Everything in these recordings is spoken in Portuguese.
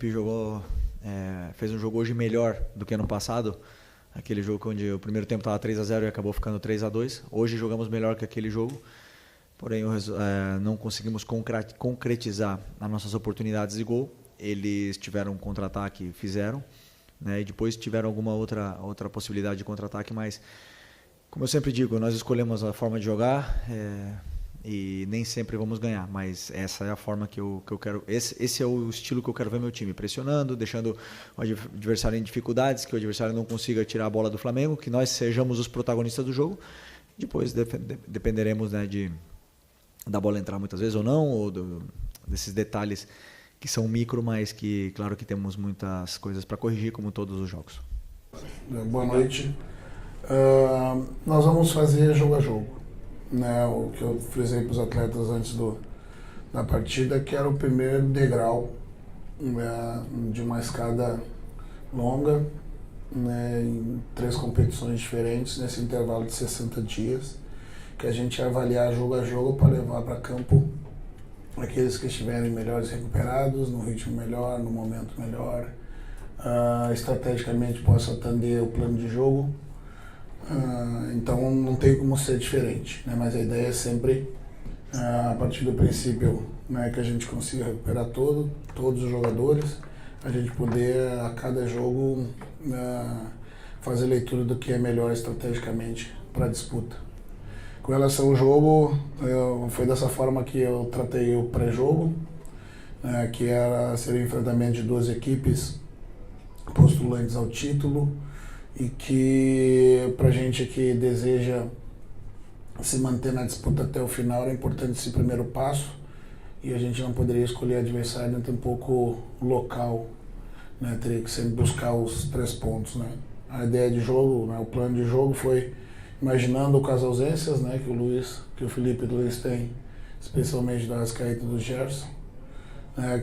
Jogou, fez um jogo hoje melhor do que ano passado. Aquele jogo onde o primeiro tempo estava 3-0 e acabou ficando 3-2. Hoje jogamos melhor que aquele jogo, porém não conseguimos concretizar as nossas oportunidades de gol. Eles tiveram um contra-ataque, fizeram, né? E depois tiveram alguma outra possibilidade de contra-ataque, mas como eu sempre digo, nós escolhemos a forma de jogar e nem sempre vamos ganhar, mas essa é a forma que eu quero. Esse é o estilo que eu quero ver meu time, pressionando, deixando o adversário em dificuldades, que o adversário não consiga tirar a bola do Flamengo, que nós sejamos os protagonistas do jogo. Depois dependeremos, né, da bola entrar muitas vezes ou não, ou desses detalhes que são micro, mas que claro que temos muitas coisas para corrigir, como todos os jogos. Boa noite. Nós vamos fazer jogo a jogo, né? O que eu frisei para os atletas antes da partida, que era o primeiro degrau, né, de uma escada longa, né, em 3 competições diferentes nesse intervalo de 60 dias, que a gente ia avaliar jogo a jogo para levar para campo aqueles que estiverem melhores recuperados, no ritmo melhor, no momento melhor, estrategicamente possa atender o plano de jogo. Então não tem como ser diferente, né? Mas a ideia é sempre, a partir do princípio, né, que a gente consiga recuperar todos os jogadores, a gente poder a cada jogo fazer leitura do que é melhor estrategicamente para a disputa. Com relação ao jogo, foi dessa forma que eu tratei o pré-jogo, que seria o enfrentamento de 2 equipes postulantes ao título, e que pra gente que deseja se manter na disputa até o final é importante esse primeiro passo, e a gente não poderia escolher adversário nem tampouco local, né? Teria que sempre buscar os 3 pontos, né? A ideia de jogo, né, o plano de jogo foi imaginando com as ausências, né, que o Felipe e o Luiz têm, especialmente da Arrascaeta e do Gerson,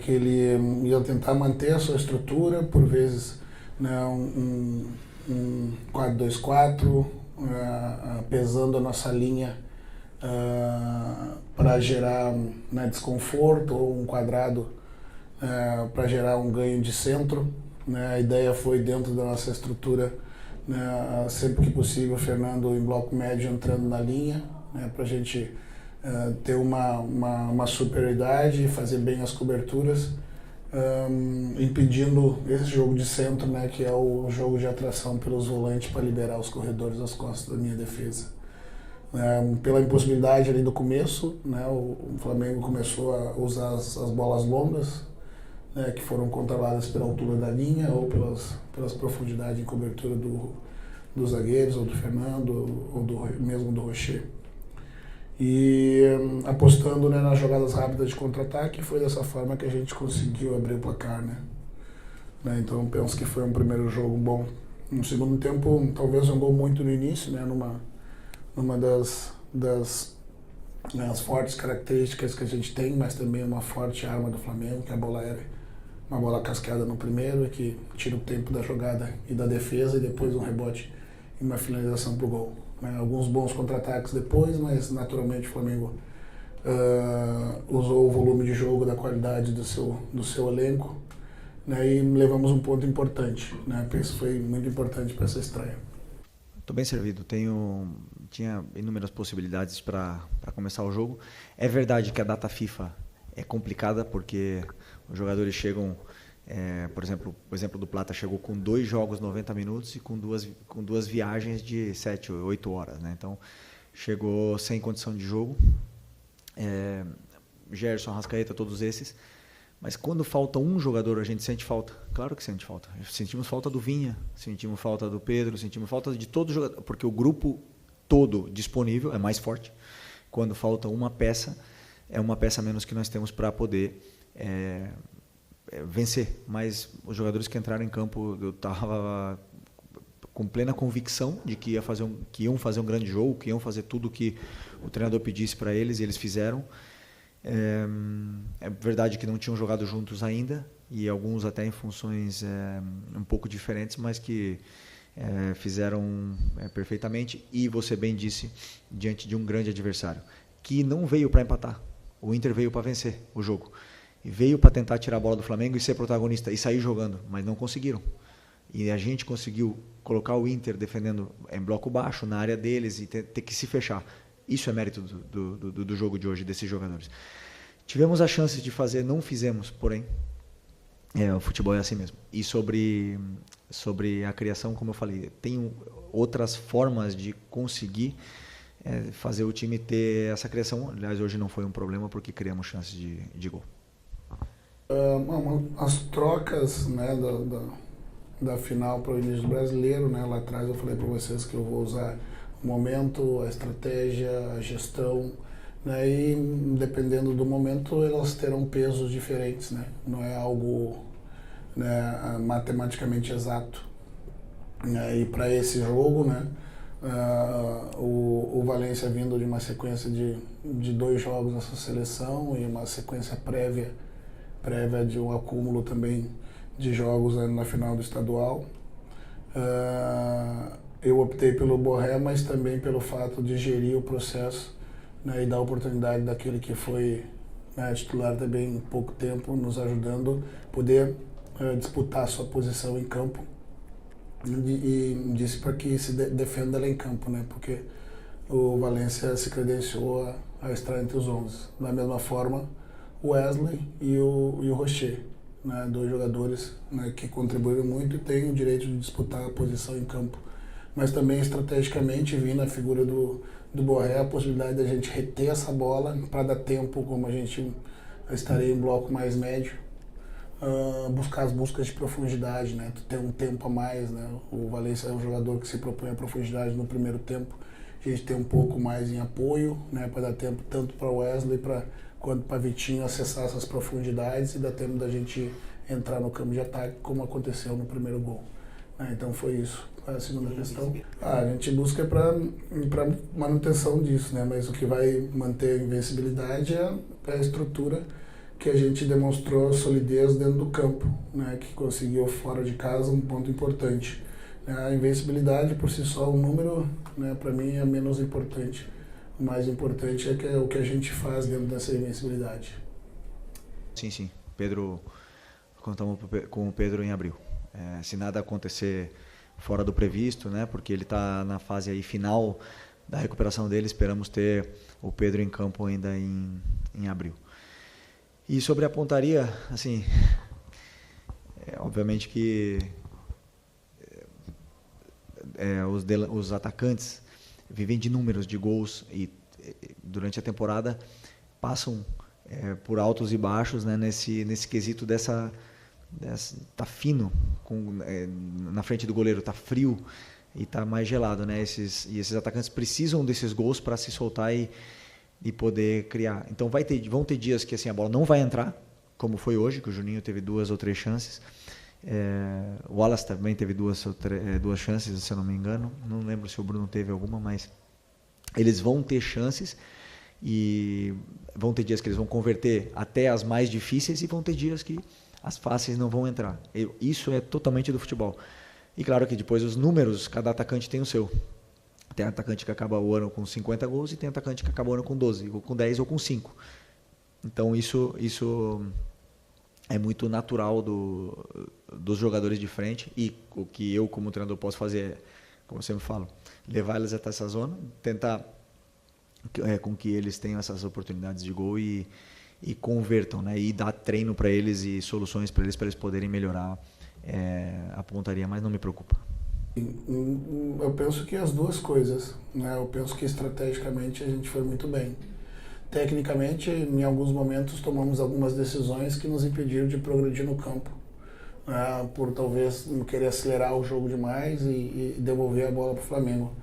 que ele ia tentar manter a sua estrutura, por vezes, né, um 4-2-4, pesando a nossa linha para gerar, né, desconforto, ou um quadrado para gerar um ganho de centro, né. A ideia foi, dentro da nossa estrutura, né, sempre que possível, o Fernando em bloco médio entrando na linha, né, para a gente ter uma superioridade e fazer bem as coberturas, impedindo esse jogo de centro, né, que é o jogo de atração pelos volantes para liberar os corredores das costas da minha defesa. Pela impossibilidade ali do começo, né, o Flamengo começou a usar as bolas longas, né, que foram controladas pela altura da linha ou pelas profundidades em cobertura dos zagueiros, ou do Fernando, ou mesmo do Rocher. E apostando, né, nas jogadas rápidas de contra-ataque, foi dessa forma que a gente conseguiu abrir o placar, né? Então penso que foi um primeiro jogo bom. No segundo tempo, talvez jogou muito no início, né, numa das fortes características que a gente tem, mas também uma forte arma do Flamengo, que é a bola aérea. Uma bola cascada no primeiro, que tira o tempo da jogada e da defesa, e depois um rebote e uma finalização para o gol. Alguns bons contra-ataques depois, mas naturalmente o Flamengo usou o volume de jogo, da qualidade do seu elenco, né, e levamos um ponto importante, né. Penso que foi muito importante para essa estreia. Estou bem servido, tinha inúmeras possibilidades para começar o jogo. É verdade que a data FIFA é complicada, porque os jogadores chegam, por exemplo, o exemplo do Plata chegou com 2 jogos 90 minutos e com duas viagens de 7 ou 8 horas, né? Então chegou sem condição de jogo, Gerson, Arrascaeta, todos esses. Mas quando falta um jogador, a gente sente falta. Claro que sente falta. Sentimos falta do Vinha, sentimos falta do Pedro, sentimos falta de todos os jogadores, porque o grupo todo disponível é mais forte. Quando falta uma peça, é uma peça a menos que nós temos para poder vencer. Mas os jogadores que entraram em campo, eu estava com plena convicção de que iam fazer um grande jogo, que iam fazer tudo o que o treinador pedisse para eles, e eles fizeram. É verdade que não tinham jogado juntos ainda, e alguns até em funções um pouco diferentes, mas que fizeram perfeitamente, e você bem disse, diante de um grande adversário, que não veio para empatar. O Inter veio para vencer o jogo. e veio para tentar tirar a bola do Flamengo e ser protagonista e sair jogando, mas não conseguiram. E a gente conseguiu colocar o Inter defendendo em bloco baixo, na área deles, e ter que se fechar. Isso é mérito do jogo de hoje, desses jogadores. Tivemos a chance de fazer, não fizemos, porém, o futebol é assim mesmo. E sobre a criação, como eu falei, tem outras formas de conseguir fazer o time ter essa criação. Aliás, hoje não foi um problema porque criamos chances de gol. As trocas, né, da final para o início do Brasileiro, né, lá atrás eu falei para vocês que eu vou usar o momento, a estratégia, a gestão, né, e dependendo do momento elas terão pesos diferentes, né, não é algo, né, matematicamente exato. E para esse jogo, né, o Valência vindo de uma sequência de 2 jogos nessa seleção e uma sequência prévia de um acúmulo também de jogos na final do estadual. Eu optei pelo Borré, mas também pelo fato de gerir o processo, né, e dar oportunidade daquele que foi, né, titular também em pouco tempo, nos ajudando a poder disputar a sua posição em campo. E disse para que se defenda lá em campo, né, porque o Valência se credenciou a estar entre os 11. Da mesma forma, o Wesley e o Rocher, né, 2 jogadores, né, que contribuíram muito e têm o direito de disputar a posição em campo. Mas também estrategicamente vi na figura do Borré a possibilidade da gente reter essa bola para dar tempo, como a gente estaria em bloco mais médio, buscar as buscas de profundidade, né, ter um tempo a mais, né. O Valência é um jogador que se propõe a profundidade no primeiro tempo, a gente tem um pouco mais em apoio, né, para dar tempo tanto para o Wesley quanto para Vitinho acessar essas profundidades e dar tempo da gente entrar no campo de ataque, como aconteceu no primeiro gol. Então foi isso. A segunda questão, a gente busca para manutenção disso, né? Mas o que vai manter a invencibilidade é a estrutura que a gente demonstrou solidez dentro do campo, né? Que conseguiu fora de casa um ponto importante. A invencibilidade por si só, o número, né, para mim é menos importante. O mais importante é o que a gente faz dentro dessa invencibilidade. Sim. Pedro, contamos com o Pedro em abril. Se nada acontecer fora do previsto, né, porque ele está na fase aí final da recuperação dele, esperamos ter o Pedro em campo ainda em abril. E sobre a pontaria, assim, obviamente que os atacantes vivem de números de gols e durante a temporada passam por altos e baixos, né, nesse quesito tá fino na frente do goleiro, tá frio e tá mais gelado, né? Esses atacantes precisam desses gols para se soltar e poder criar. Então vão ter dias que assim a bola não vai entrar, como foi hoje, que o Juninho teve 2 ou 3 chances. O Wallace também teve 2 chances, se eu não me engano. Não lembro se o Bruno teve alguma, mas eles vão ter chances e vão ter dias que eles vão converter até as mais difíceis e vão ter dias que as fáceis não vão entrar. Isso é totalmente do futebol. E claro que depois os números, cada atacante tem o seu. Tem atacante que acaba o ano com 50 gols e tem atacante que acaba o ano com 12, ou com 10 ou com 5. Então isso é muito natural dos jogadores de frente, e o que eu como treinador posso fazer é, como eu sempre falo, levar eles até essa zona, tentar com que eles tenham essas oportunidades de gol e convertam, né? E dar treino para eles e soluções para eles poderem melhorar a pontaria, mas não me preocupa. Eu penso que as duas coisas, né? Eu penso que estrategicamente a gente foi muito bem. Tecnicamente, em alguns momentos, tomamos algumas decisões que nos impediram de progredir no campo, por talvez querer acelerar o jogo demais e devolver a bola para o Flamengo.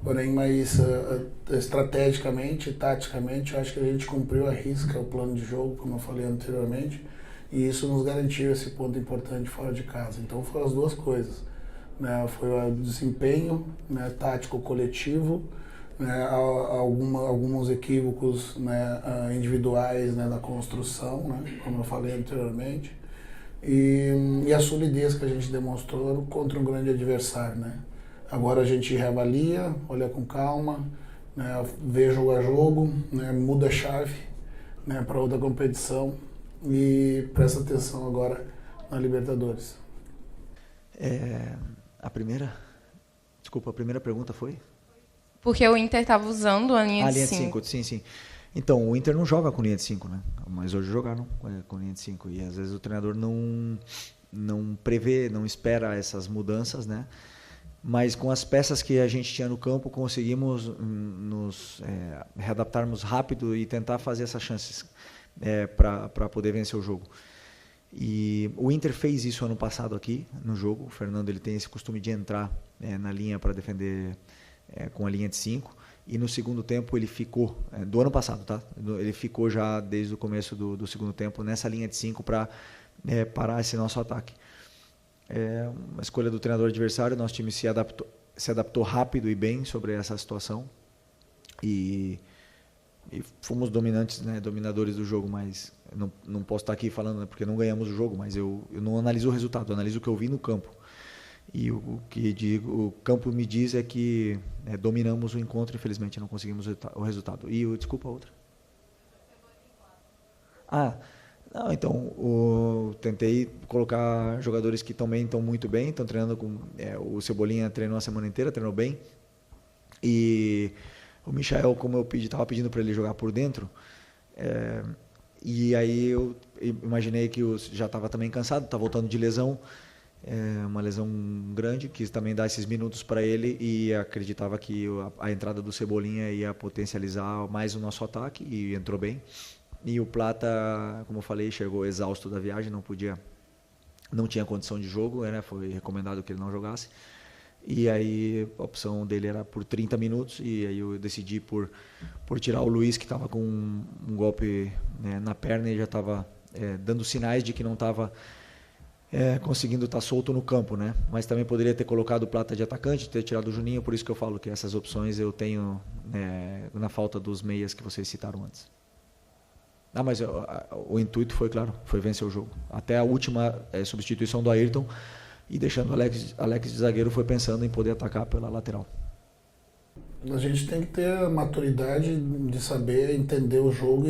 Porém, mas estrategicamente, taticamente, eu acho que a gente cumpriu à risca o plano de jogo, como eu falei anteriormente, e isso nos garantiu esse ponto importante fora de casa. Então foram as duas coisas, né? Foi o desempenho, né, tático coletivo, né, alguns equívocos, né, individuais, né, da construção, né, como eu falei anteriormente, e a solidez que a gente demonstrou contra um grande adversário, né? Agora a gente reavalia, olha com calma, né, vê jogo a jogo, né, muda a chave, né, para outra competição, e presta atenção agora na Libertadores. A primeira pergunta foi? Porque o Inter estava usando a linha de 5. A linha de 5, sim, sim. Então, o Inter não joga com linha de 5, né? Mas hoje jogaram com linha de 5. E às vezes o treinador não prevê, não espera essas mudanças, né? Mas com as peças que a gente tinha no campo, conseguimos nos readaptarmos rápido e tentar fazer essas chances para poder vencer o jogo. E o Inter fez isso ano passado aqui no jogo. O Fernando ele tem esse costume de entrar na linha para defender com a linha de 5. E no segundo tempo ele ficou, do ano passado, tá? Ele ficou já desde o começo do segundo tempo nessa linha de 5 para parar esse nosso ataque. Uma escolha do treinador adversário, nosso time se adaptou rápido e bem sobre essa situação. E fomos dominantes, né, dominadores do jogo, mas não posso estar aqui falando, né, porque não ganhamos o jogo, mas eu não analiso o resultado, eu analiso o que eu vi no campo. E o o campo me diz é que dominamos o encontro, infelizmente não conseguimos o resultado. E desculpa a outra. Não, então tentei colocar jogadores que também estão muito bem, estão treinando com o Cebolinha treinou a semana inteira, treinou bem. E o Michael, como eu estava pedindo para ele jogar por dentro, e aí eu imaginei que já estava também cansado, está voltando de lesão. Uma lesão grande, quis também dar esses minutos para ele e acreditava que a entrada do Cebolinha ia potencializar mais o nosso ataque e entrou bem. E o Plata, como eu falei, chegou exausto da viagem, não tinha condição de jogo, né? Foi recomendado que ele não jogasse. E aí a opção dele era por 30 minutos e aí eu decidi por tirar o Luiz, que estava com um golpe, né, na perna e já estava dando sinais de que não estava conseguindo estar solto no campo, né? Mas também poderia ter colocado o Plata de atacante, ter tirado o Juninho, por isso que eu falo que essas opções eu tenho na falta dos meias que vocês citaram antes. Mas o intuito foi, claro, foi vencer o jogo. Até a última substituição do Ayrton e deixando o Alex de zagueiro foi pensando em poder atacar pela lateral. A gente tem que ter a maturidade de saber entender o jogo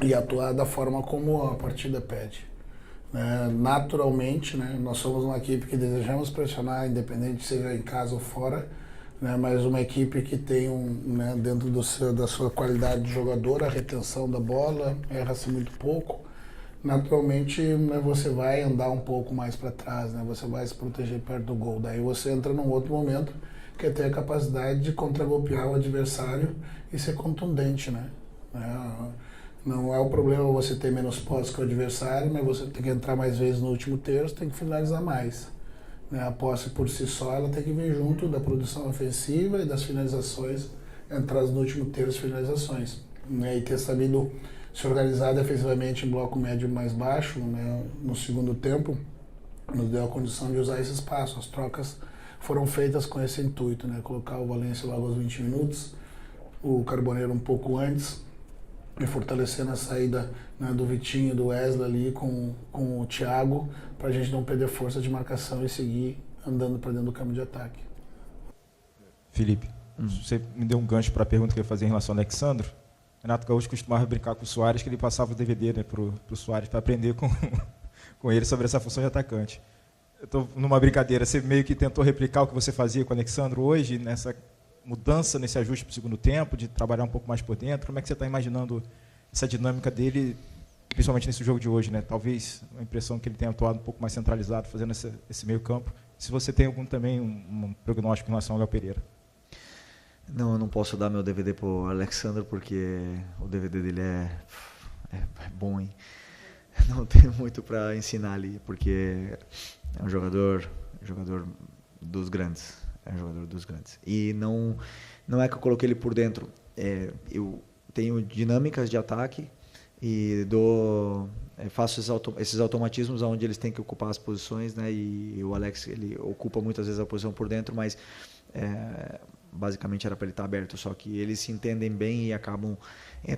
e atuar da forma como a partida pede. Naturalmente, né, nós somos uma equipe que desejamos pressionar, independente seja em casa ou fora, né, mas uma equipe que tem né, dentro da sua qualidade de jogador, a retenção da bola, erra-se muito pouco. Naturalmente, né, você vai andar um pouco mais para trás, né, você vai se proteger perto do gol. Daí você entra num outro momento que é ter a capacidade de contragolpear o adversário e ser contundente, né? Não é o problema você ter menos posse que o adversário, mas você tem que entrar mais vezes no último terço, tem que finalizar mais. A posse por si só, ela tem que vir junto da produção ofensiva e das finalizações, entrar no último terço finalizações. E ter sabido se organizar defensivamente em bloco médio mais baixo, né, no segundo tempo, nos deu a condição de usar esse espaço. As trocas foram feitas com esse intuito, né, colocar o Valência logo aos 20 minutos, o Carboneiro um pouco antes, e fortalecendo a saída, né, do Vitinho, do Wesley ali com o Thiago, para a gente não perder força de marcação e seguir andando para dentro do campo de ataque. Felipe, você me deu um gancho para a pergunta que eu ia fazer em relação ao Alexandro. Renato Gaúcho costumava brincar com o Soares, que ele passava o DVD, né, para o Soares para aprender com ele sobre essa função de atacante. Eu estou numa brincadeira, você meio que tentou replicar o que você fazia com o Alexandro hoje, nessa mudança, nesse ajuste para o segundo tempo, de trabalhar um pouco mais por dentro. Como é que você está imaginando essa dinâmica dele, principalmente nesse jogo de hoje, né? Talvez a impressão que ele tenha atuado um pouco mais centralizado, fazendo esse meio campo. Se você tem também um prognóstico em relação ao Léo Pereira. Não, eu não posso dar meu DVD para o Alexandre, porque o DVD dele é bom, hein? Não tenho muito para ensinar ali, porque é um jogador dos grandes. É um jogador dos grandes. E não é que eu coloquei ele por dentro. Eu tenho dinâmicas de ataque e faço esses automatismos onde eles têm que ocupar as posições, né? E o Alex, ele ocupa muitas vezes a posição por dentro, mas basicamente era para ele estar aberto. Só que eles se entendem bem e acabam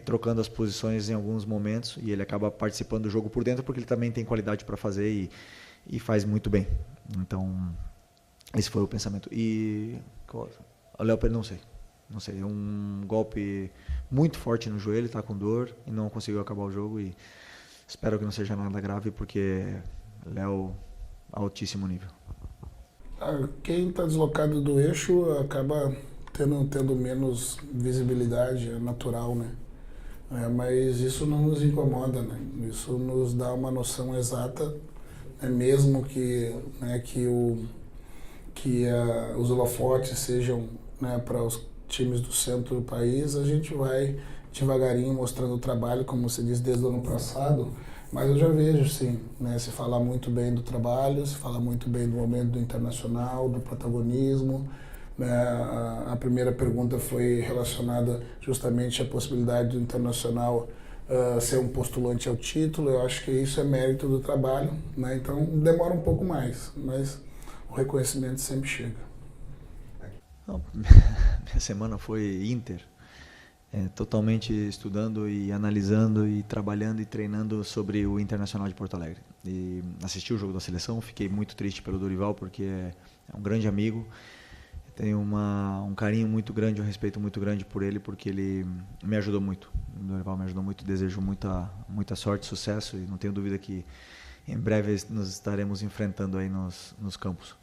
trocando as posições em alguns momentos, e ele acaba participando do jogo por dentro porque ele também tem qualidade para fazer e faz muito bem. Então esse foi o pensamento. E o Léo Pereira, Não sei, um golpe muito forte no joelho, está com dor e não conseguiu acabar o jogo. E espero que não seja nada grave, porque Léo, altíssimo nível. Quem está deslocado do eixo acaba tendo menos visibilidade, é natural, né? Mas isso não nos incomoda, né? Isso nos dá uma noção exata, né? Mesmo que, né, os holofotes sejam, né, para os times do centro do país, a gente vai devagarinho mostrando o trabalho, como você disse, desde o ano passado. Mas eu já vejo, sim, né, se falar muito bem do trabalho, se falar muito bem do momento do internacional, do protagonismo. Né, a primeira pergunta foi relacionada justamente à possibilidade do internacional ser um postulante ao título. Eu acho que isso é mérito do trabalho, né, então demora um pouco mais, mas o reconhecimento sempre chega. Não, minha semana foi Inter. Totalmente estudando e analisando e trabalhando e treinando sobre o Internacional de Porto Alegre. E assisti o jogo da seleção, fiquei muito triste pelo Dorival, porque é um grande amigo, tenho um carinho muito grande, um respeito muito grande por ele, porque ele me ajudou muito. O Dorival me ajudou muito, desejo muita sorte, sucesso, e não tenho dúvida que em breve nos estaremos enfrentando aí nos campos.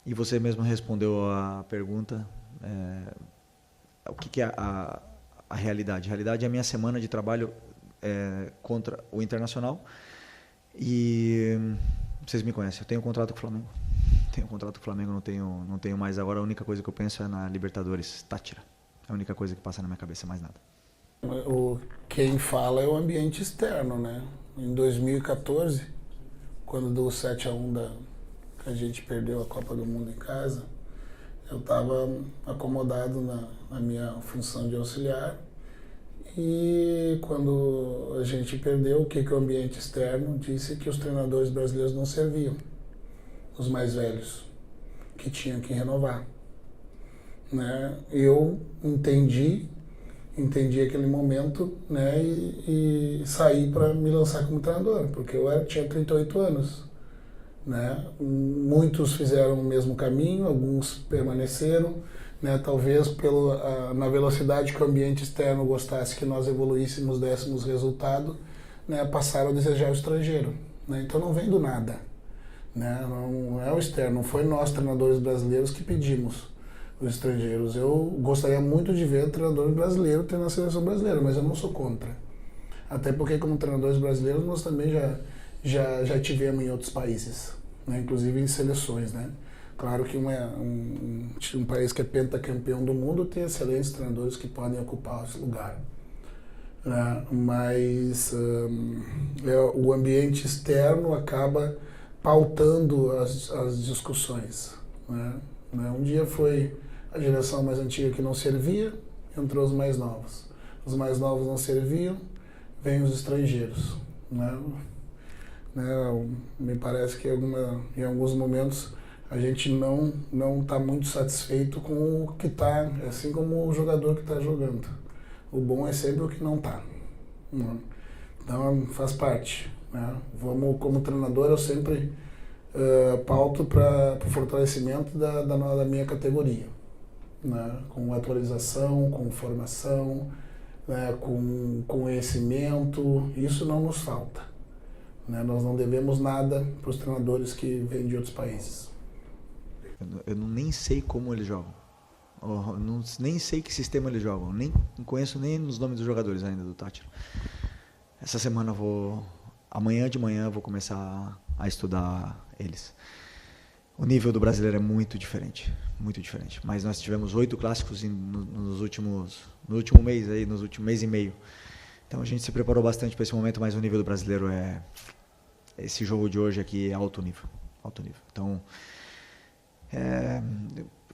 E você mesmo respondeu a pergunta, o que é a realidade. A realidade é a minha semana de trabalho contra o Internacional. E vocês me conhecem, eu tenho um contrato com o Flamengo. Não tenho mais agora. A única coisa que eu penso é na Libertadores, Táchira. É a única coisa que passa na minha cabeça, mais nada. Quem fala é o ambiente externo, né? Em 2014, quando deu o 7-1 que a gente perdeu a Copa do Mundo em casa, eu estava acomodado na minha função de auxiliar, e quando a gente perdeu, o que o ambiente externo disse? Que os treinadores brasileiros não serviam, os mais velhos, que tinham que renovar. Né? Eu entendi aquele momento, né, e saí para me lançar como treinador, porque eu tinha 38 anos. Né? Muitos fizeram o mesmo caminho, alguns permaneceram, né? Talvez na velocidade que o ambiente externo gostasse que nós evoluíssemos, dessemos resultado, né? Passaram a desejar o estrangeiro. Né? Então não vem do nada. Né? Não é o externo, não foi nós, treinadores brasileiros, que pedimos os estrangeiros. Eu gostaria muito de ver treinadores brasileiros treinando a seleção brasileira, mas eu não sou contra. Até porque, como treinadores brasileiros, nós também já tivemos em outros países, né? Inclusive em seleções, né? Claro que um país que é pentacampeão do mundo tem excelentes treinadores que podem ocupar esse lugar, né? Mas o ambiente externo acaba pautando as discussões, né? Um dia foi a geração mais antiga que não servia, entrou os mais novos. Os mais novos não serviam, vêm os estrangeiros, né? Me parece que em alguns momentos a gente não está muito satisfeito com o que está, assim como o jogador que está jogando. O bom é sempre o que não está. Né? Então faz parte. Né? Como treinador, eu sempre pauto para o fortalecimento da minha categoria. Né? Com atualização, com formação, né? Com conhecimento, isso não nos falta. Né? Nós não devemos nada para os treinadores que vêm de outros países. Eu nem sei como eles jogam. Nem sei que sistema eles jogam. Nem conheço nem os nomes dos jogadores ainda do Táchira. Essa semana amanhã de manhã eu vou começar a estudar eles. O nível do brasileiro é muito diferente. Mas nós tivemos 8 clássicos no último mês e meio. Então a gente se preparou bastante para esse momento, mas o nível do brasileiro esse jogo de hoje aqui é alto nível. Então,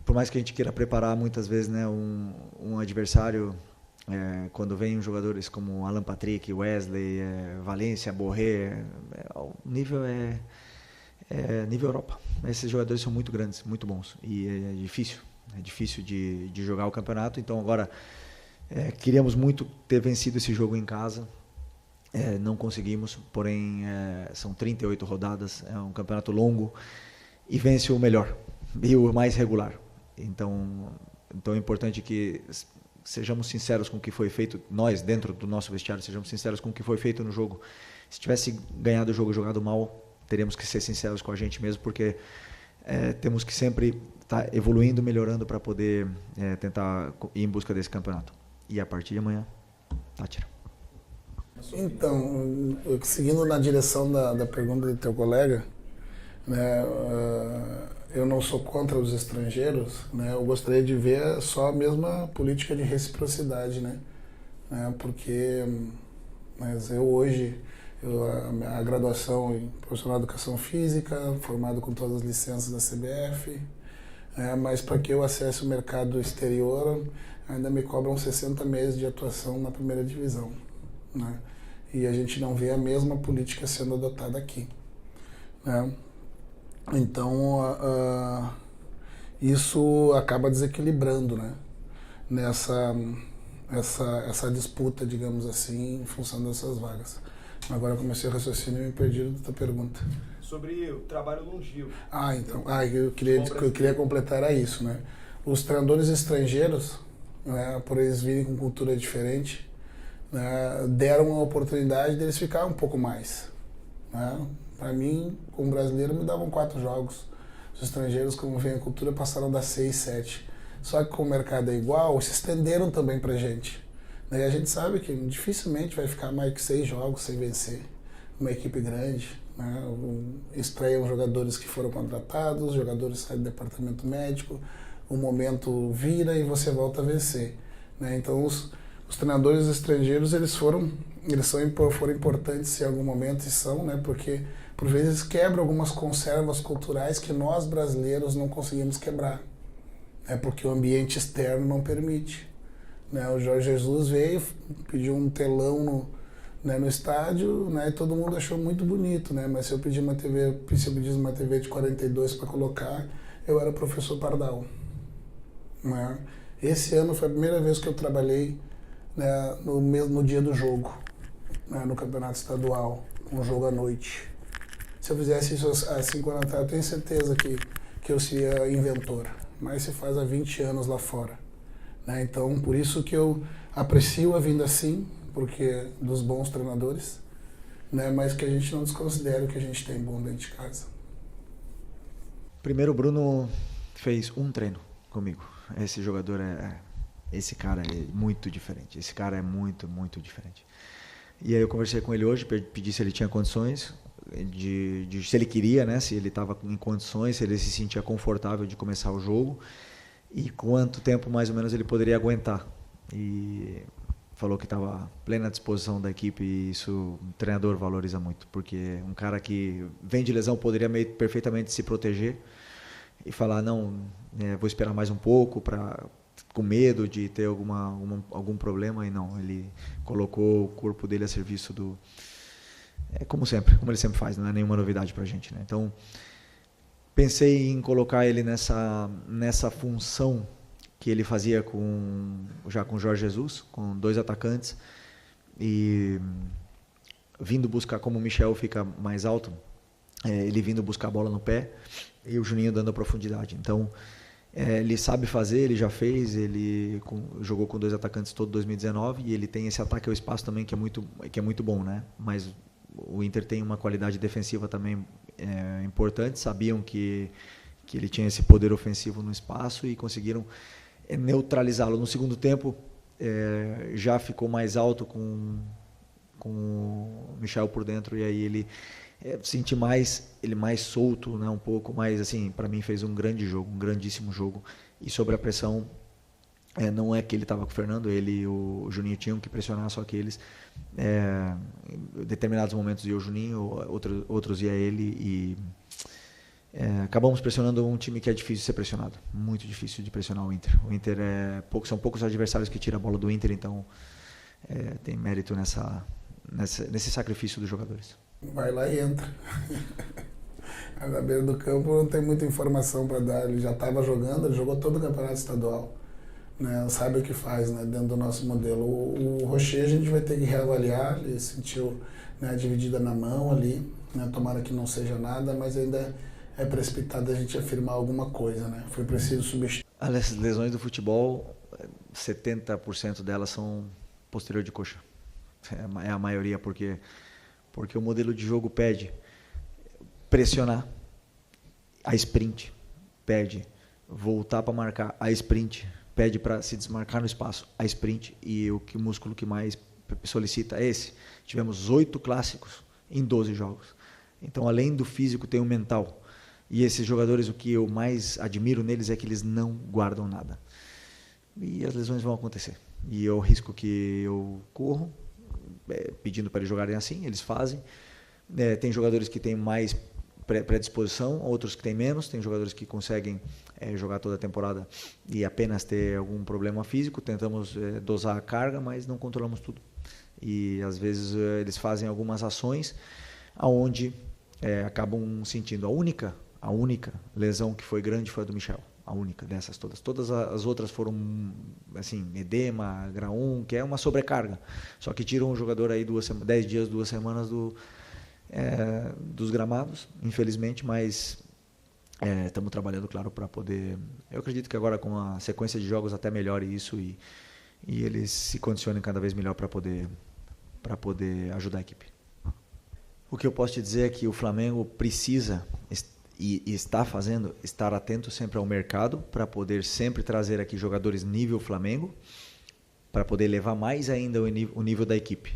por mais que a gente queira preparar muitas vezes, né, um adversário, quando vem jogadores como Alan Patrick, Wesley, Valência, Borré, o nível é nível Europa. Esses jogadores são muito grandes, muito bons, e é difícil de jogar o campeonato. Então agora queríamos muito ter vencido esse jogo em casa, não conseguimos, porém são 38 rodadas, é um campeonato longo, e vence o melhor e o mais regular. Então Então é importante que sejamos sinceros com o que foi feito, nós dentro do nosso vestiário, sejamos sinceros com o que foi feito no jogo. Se tivesse ganhado o jogo, jogado mal, teríamos que ser sinceros com a gente mesmo, porque temos que sempre estar evoluindo, melhorando para poder tentar ir em busca desse campeonato. E a partir de amanhã, Tátira. Então, seguindo na direção da pergunta do teu colega, né, eu não sou contra os estrangeiros, né, eu gostaria de ver só a mesma política de reciprocidade, né, porque mas eu hoje, a graduação em profissional de educação física, formado com todas as licenças da CBF, mas para que eu acesse o mercado exterior, ainda me cobram 60 meses de atuação na primeira divisão, né? E a gente não vê a mesma política sendo adotada aqui, né? Então, isso acaba desequilibrando, né? Essa disputa, digamos assim, em função dessas vagas. Agora eu comecei o raciocínio e me perdi da tua pergunta. Sobre o trabalho longevo. Então, eu queria completar a isso, né? Os treinadores estrangeiros, né, por eles virem com cultura diferente, né, deram a oportunidade deles ficar um pouco mais, né? Para mim, como brasileiro, me davam 4 jogos. Os estrangeiros, como vem a cultura, passaram das 6, 7. Só que como o mercado é igual, se estenderam também pra gente. E a gente sabe que dificilmente vai ficar mais que 6 jogos sem vencer uma equipe grande, né? Estreiam jogadores que foram contratados, jogadores saem do departamento médico, o momento vira e você volta a vencer, né? Então os treinadores estrangeiros foram importantes em algum momento e são, né? Porque por vezes quebram algumas conservas culturais que nós brasileiros não conseguimos quebrar, porque o ambiente externo não permite, né? O Jorge Jesus veio, pediu um telão no estádio, né? E todo mundo achou muito bonito, né? Mas se eu pedisse uma TV de 42 para colocar, eu era professor Pardal, né? Esse ano foi a primeira vez que eu trabalhei, né, no dia do jogo, né, no campeonato estadual, com um jogo à noite. Se eu fizesse isso há 5 anos atrás, eu tenho certeza que eu seria inventor, mas se faz há 20 anos lá fora, né? Então, por isso que eu aprecio a vinda assim, porque dos bons treinadores, né, mas que a gente não desconsidere o que a gente tem bom dentro de casa. Primeiro, o Bruno fez um treino comigo. Esse cara é muito diferente. Esse cara é muito, muito diferente. E aí eu conversei com ele hoje, pedi se ele tinha condições, se ele queria, né, se ele estava em condições, se ele se sentia confortável de começar o jogo e quanto tempo mais ou menos ele poderia aguentar. E falou que estava plena disposição da equipe e isso o treinador valoriza muito, porque um cara que vem de lesão poderia perfeitamente se proteger e falar, não, vou esperar mais um pouco com medo de ter algum problema, e não, ele colocou o corpo dele a serviço como sempre, como ele sempre faz, não é nenhuma novidade pra gente, né? Então, pensei em colocar ele nessa função que ele fazia já com o Jorge Jesus, com 2 atacantes, e vindo buscar, como o Michel fica mais alto, ele vindo buscar a bola no pé, e o Juninho dando a profundidade. Então, ele sabe fazer, ele já fez, ele jogou com 2 atacantes todo 2019, e ele tem esse ataque ao espaço também que é muito bom, né? Mas o Inter tem uma qualidade defensiva também importante, sabiam que ele tinha esse poder ofensivo no espaço e conseguiram neutralizá-lo. No segundo tempo, já ficou mais alto com o Michel por dentro, e aí ele senti ele mais solto, né, um pouco mais, assim, para mim fez um grande jogo, um grandíssimo jogo, e sobre a pressão, não é que ele estava com o Fernando, ele e o Juninho tinham que pressionar, só que eles, em determinados momentos ia o Juninho, outros ia ele, e acabamos pressionando um time que é difícil de ser pressionado, muito difícil de pressionar o Inter. O Inter são poucos adversários que tiram a bola do Inter, então tem mérito nesse sacrifício dos jogadores. Vai lá e entra. Na beira do campo não tem muita informação para dar, ele já estava jogando, ele jogou todo o campeonato estadual, né? Sabe o que faz, né, dentro do nosso modelo. O Rocher a gente vai ter que reavaliar, ele sentiu, né, a dividida na mão ali, né? Tomara que não seja nada, mas ainda é precipitado a gente afirmar alguma coisa, né? Foi preciso substituir. As lesões do futebol, 70% delas são posterior de coxa. É a maioria, porque o modelo de jogo pede pressionar, a sprint, pede voltar para marcar, a sprint, pede para se desmarcar no espaço, a sprint, e o músculo que mais solicita é esse. Tivemos 8 clássicos em 12 jogos. Então, além do físico, tem o mental. E esses jogadores, o que eu mais admiro neles é que eles não guardam nada. E as lesões vão acontecer. E é o risco que eu corro, pedindo para eles jogarem assim, eles fazem. Tem jogadores que têm mais predisposição, outros que têm menos. Tem jogadores que conseguem jogar toda a temporada e apenas ter algum problema físico. Tentamos dosar a carga, mas não controlamos tudo. E às vezes eles fazem algumas ações aonde acabam sentindo. A única lesão que foi grande foi a do Michel. A única dessas todas. Todas as outras foram assim, edema, grau 1, que é uma sobrecarga. Só que tiram o jogador aí 10 dias, 2 semanas dos gramados, infelizmente, mas estamos trabalhando, claro, para poder... Eu acredito que agora com a sequência de jogos até melhore isso e eles se condicionem cada vez melhor para poder ajudar a equipe. O que eu posso te dizer é que o Flamengo precisa e está fazendo, estar atento sempre ao mercado para poder sempre trazer aqui jogadores nível Flamengo, para poder levar mais ainda o nível da equipe.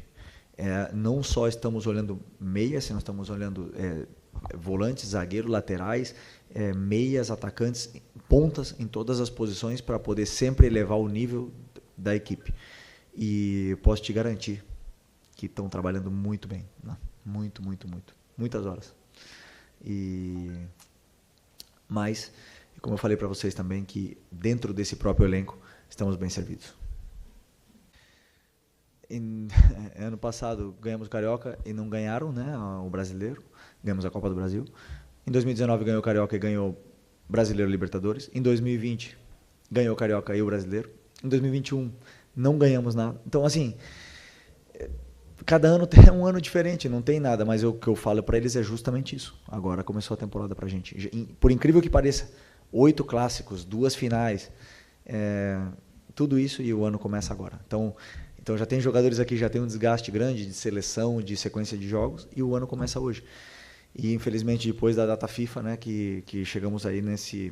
Não só estamos olhando meias, nós estamos olhando volantes, zagueiro, laterais, meias, atacantes, pontas em todas as posições para poder sempre elevar o nível da equipe. E posso te garantir que estão trabalhando muito bem, né? Muito. Muitas horas. Mas, como eu falei para vocês também, que dentro desse próprio elenco estamos bem servidos. Ano passado ganhamos o Carioca e não ganharam, né, o Brasileiro. Ganhamos a Copa do Brasil. Em 2019 ganhou o Carioca e ganhou Brasileiro e Libertadores. Em 2020 ganhou o Carioca e o Brasileiro. Em 2021 não ganhamos nada. Então, assim, cada ano é um ano diferente, não tem nada, mas o que eu falo para eles é justamente isso. Agora começou a temporada para a gente. Por incrível que pareça, 8 clássicos, 2 finais, tudo isso, e o ano começa agora. Então já tem jogadores aqui, já tem um desgaste grande de seleção, de sequência de jogos, e o ano começa hoje. E infelizmente depois da data FIFA, né, que chegamos aí nesse...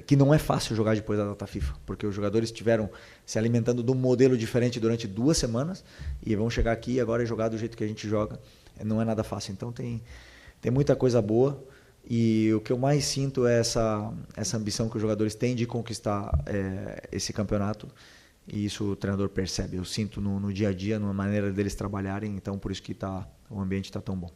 que não é fácil jogar depois da data FIFA, porque os jogadores estiveram se alimentando de um modelo diferente durante 2 semanas e vão chegar aqui agora e jogar do jeito que a gente joga. Não é nada fácil. Então tem muita coisa boa, e o que eu mais sinto é essa ambição que os jogadores têm de conquistar esse campeonato, e isso o treinador percebe. Eu sinto no dia a dia, na maneira deles trabalharem, então por isso que o ambiente está tão bom.